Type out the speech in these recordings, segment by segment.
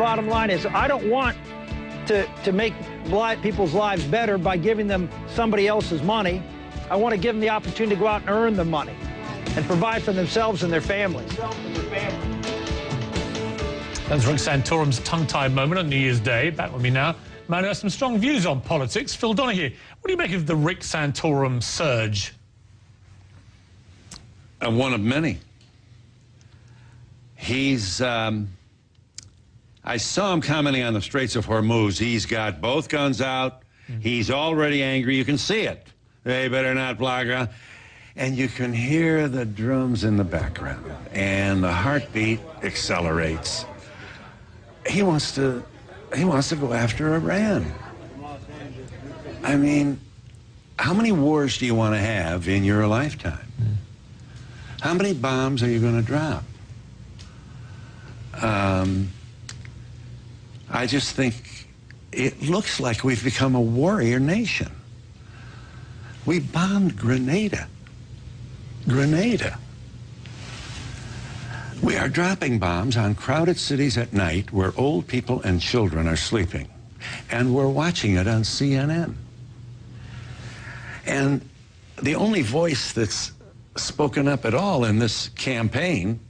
bottom line is I don't want to make people's lives better by giving them somebody else's money. I want to give them the opportunity to go out and earn the money and provide for themselves and their families. That's Rick Santorum's tongue-tied moment on New Year's Day. Back with me now, man who has some strong views on politics, Phil Donahue. What do you make of the Rick Santorum surge? One of many. He's, I saw him commenting on the Straits of Hormuz. He's got both guns out. He's already angry. You can see it. They better not block around. And you can hear the drums in the background. And the heartbeat accelerates. He wants to go after Iran. I mean, how many wars do you want to have in your lifetime? How many bombs are you going to drop? I just think it looks like we've become a warrior nation. We bombed Grenada. Grenada. We are dropping bombs on crowded cities at night where old people and children are sleeping. And we're watching it on CNN. And the only voice that's spoken up at all in this campaign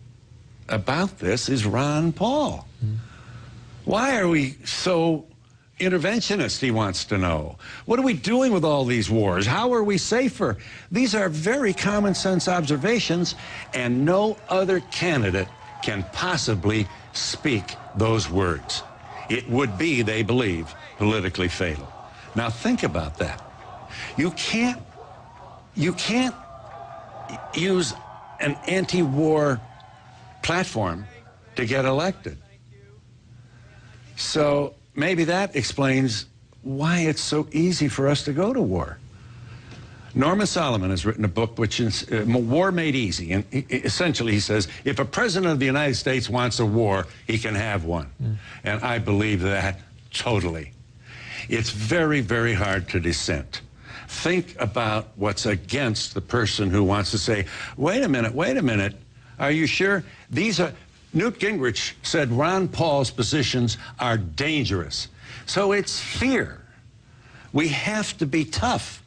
about this is Ron Paul. Why are we so interventionist, he wants to know? What are we doing with all these wars? How are we safer? These are very common sense observations, and no other candidate can possibly speak those words. It would be, they believe, politically fatal. Now think about that. You can't use an anti-war platform to get elected. So maybe that explains why it's so easy for us to go to war. Norman Solomon has written a book which is War Made Easy, and essentially he says, if a president of the United States wants a war, he can have one. And I believe that totally. It's very, very hard to dissent. Think about what's against the person who wants to say, wait a minute, are you sure? Newt Gingrich said Ron Paul's positions are dangerous. So it's fear. We have to be tough.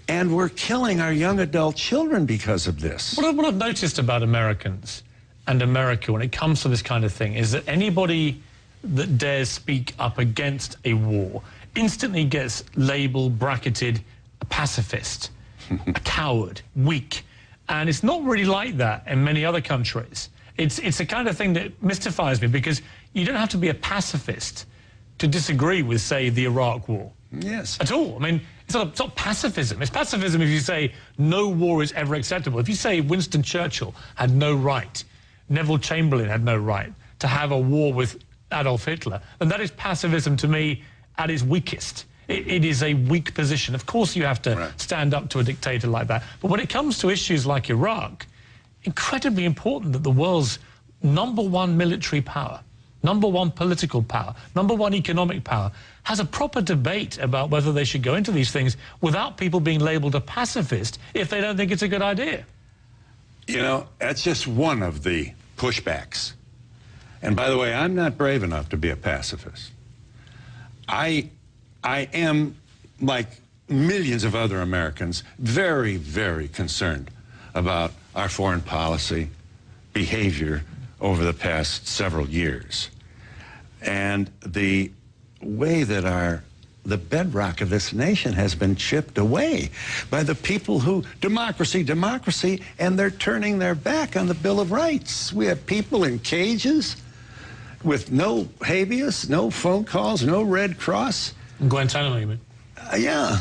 And we're killing our young adult children because of this. What I've noticed about Americans and America when it comes to this kind of thing is that anybody that dares speak up against a war instantly gets labeled, bracketed, a pacifist, a coward, weak. And it's not really like that in many other countries. It's the kind of thing that mystifies me, because you don't have to be a pacifist to disagree with, say, the Iraq War. Yes. At all. I mean, it's not pacifism. It's pacifism if you say no war is ever acceptable. If you say Winston Churchill had no right, Neville Chamberlain had no right to have a war with Adolf Hitler, then that is pacifism to me at its weakest. It is a weak position. Of course you have to stand up to a dictator like that. But when it comes to issues like Iraq, incredibly important that the world's #1 military power, #1 political power, #1 economic power has a proper debate about whether they should go into these things without people being labeled a pacifist if they don't think it's a good idea. You know, that's just one of the pushbacks. And by the way, I'm not brave enough to be a pacifist. I am, like millions of other Americans, very, very concerned about our foreign policy behavior over the past several years. And the way that the bedrock of this nation has been chipped away by the people who, democracy, and they're turning their back on the Bill of Rights. We have people in cages with no habeas, no phone calls, no Red Cross. Guantanamo, you mean? Yeah.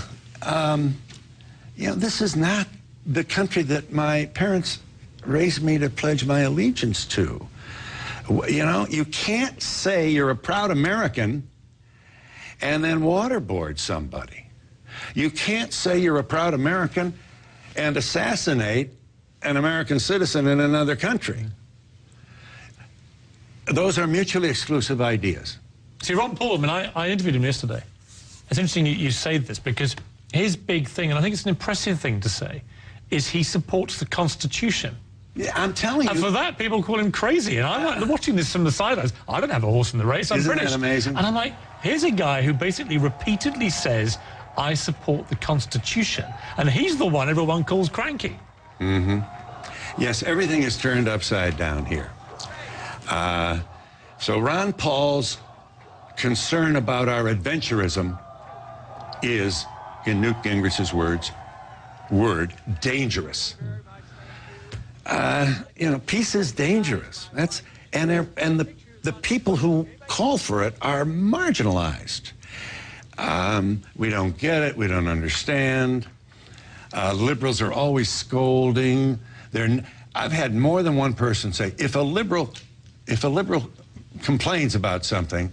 You know, this is not the country that my parents raised me to pledge my allegiance to. You know, you can't say you're a proud American and then waterboard somebody. You can't say you're a proud American and assassinate an American citizen in another country. Those are mutually exclusive ideas. See, Ron Paul, I mean, I interviewed him yesterday. It's interesting you say this, because his big thing, and I think it's an impressive thing to say, is he supports the Constitution. Yeah, I'm telling you. And for that, people call him crazy. And I'm like, watching this from the sidelines. I don't have a horse in the race. I'm Isn't British. that amazing? And I'm like, here's a guy who basically repeatedly says, I support the Constitution. And he's the one everyone calls cranky. Mm-hmm. Yes, everything is turned upside down here. So Ron Paul's concern about our adventurism is, in Newt Gingrich's word, dangerous. You know, peace is dangerous. And the people who call for it are marginalized. We don't get it. We don't understand. Liberals are always scolding. I've had more than one person say, if a liberal complains about something,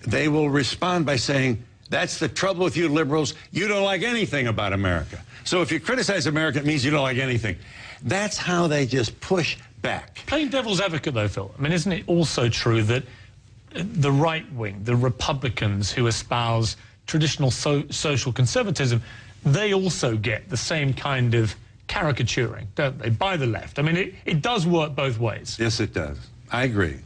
they will respond by saying, that's the trouble with you liberals. You don't like anything about America. So if you criticize America, it means you don't like anything. That's how they just push back. Playing devil's advocate, though, Phil, I mean, isn't it also true that the right wing, the Republicans who espouse traditional social conservatism, they also get the same kind of caricaturing, don't they, by the left? I mean, it does work both ways. Yes, it does. I agree.